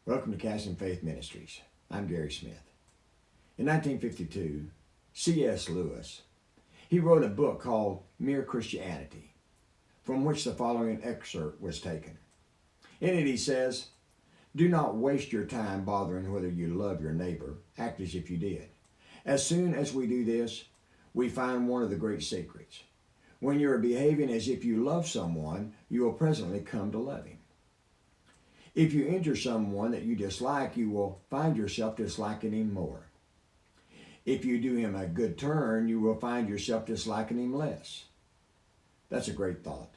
Welcome to Casting Faith Ministries. I'm Gary Smith. In 1952, C.S. Lewis, he wrote a book called Mere Christianity, from which the following excerpt was taken. In it he says, "Do not waste your time bothering whether you love your neighbor. Act as if you did. As soon as we do this, we find one of the great secrets. When you are behaving as if you love someone, you will presently come to love him. If you injure someone that you dislike, you will find yourself disliking him more. If you do him a good turn, you will find yourself disliking him less." That's a great thought.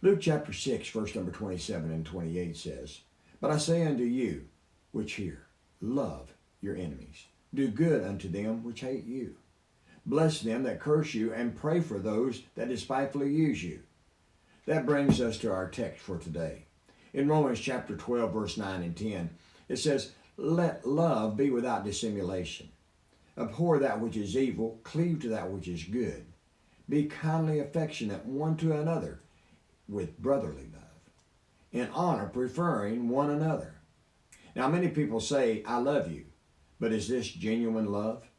Luke chapter 6, verse number 27 and 28 says, "But I say unto you, which hear, love your enemies. Do good unto them which hate you. Bless them that curse you, and pray for those that despitefully use you." That brings us to our text for today. In Romans chapter 12, verse 9 and 10, it says, "Let love be without dissimulation. Abhor that which is evil, cleave to that which is good. Be kindly affectionate one to another with brotherly love, in honor preferring one another." Now many people say, "I love you," but is this genuine love?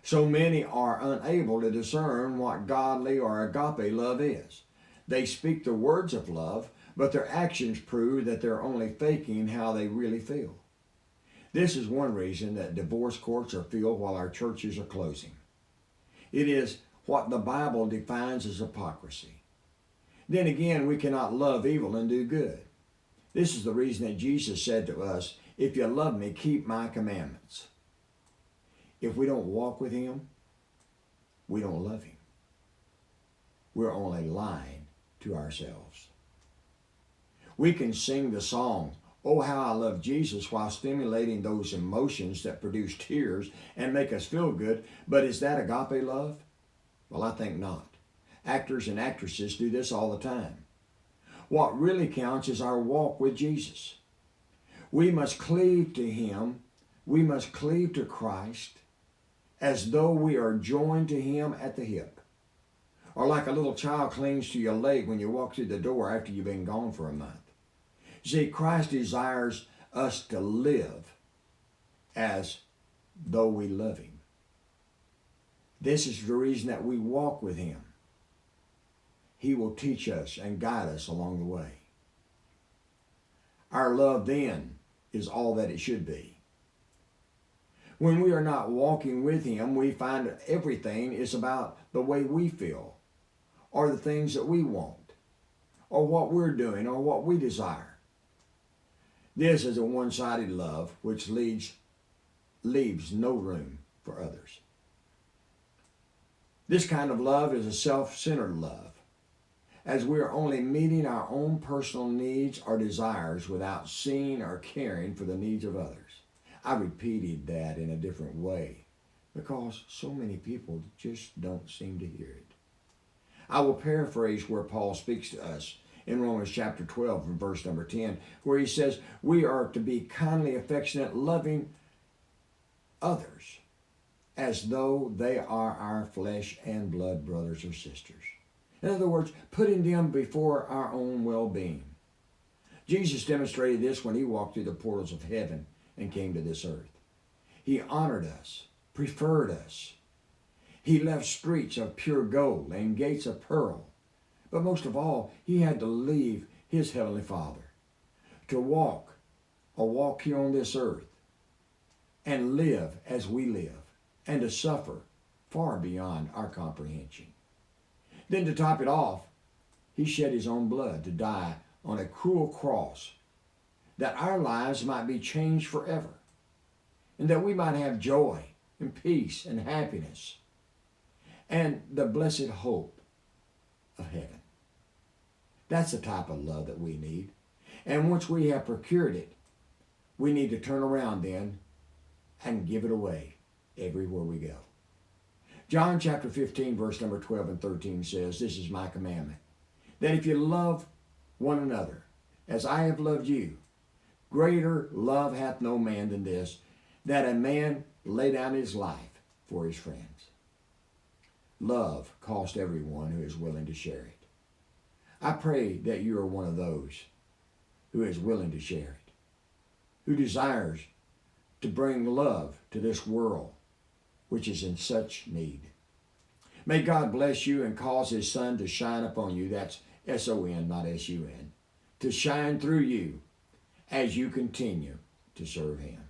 So many are unable to discern what godly or agape love is. They speak the words of love, but their actions prove that they're only faking how they really feel. This is one reason that divorce courts are filled while our churches are closing. It is what the Bible defines as hypocrisy. Then again, we cannot love evil and do good. This is the reason that Jesus said to us, "If you love me, keep my commandments." If we don't walk with him, we don't love him. We're only lying to ourselves. We can sing the song, "Oh, how I love Jesus," while stimulating those emotions that produce tears and make us feel good, but is that agape love? Well, I think not. Actors and actresses do this all the time. What really counts is our walk with Jesus. We must cleave to him. We must cleave to Christ as though we are joined to him at the hip. Or like a little child clings to your leg when you walk through the door after you've been gone for a month. See, Christ desires us to live as though we love him. This is the reason that we walk with him. He will teach us and guide us along the way. Our love then is all that it should be. When we are not walking with him, we find that everything is about the way we feel, or the things that we want, or what we're doing, or what we desire. This is a one-sided love which leaves no room for others. This kind of love is a self-centered love, as we are only meeting our own personal needs or desires without seeing or caring for the needs of others. I repeated that in a different way because so many people just don't seem to hear it. I will paraphrase where Paul speaks to us in Romans chapter 12 and verse number 10, where he says, we are to be kindly affectionate, loving others as though they are our flesh and blood brothers or sisters. In other words, putting them before our own well-being. Jesus demonstrated this when he walked through the portals of heaven and came to this earth. He honored us, preferred us. He left streets of pure gold and gates of pearl. But most of all, he had to leave his heavenly Father to walk here on this earth and live as we live and to suffer far beyond our comprehension. Then to top it off, he shed his own blood to die on a cruel cross that our lives might be changed forever and that we might have joy and peace and happiness and the blessed hope of heaven. That's the type of love that we need. And once we have procured it, we need to turn around then and give it away everywhere we go. John chapter 15, verse number 12 and 13 says, "This is my commandment, that if you love one another as I have loved you, greater love hath no man than this, that a man lay down his life for his friends." Love costs everyone who is willing to share it. I pray that you are one of those who is willing to share it. who desires to bring love to this world, which is in such need. May God bless you and cause his sun to shine upon you. That's S-O-N, not S-U-N. To shine through you as you continue to serve him.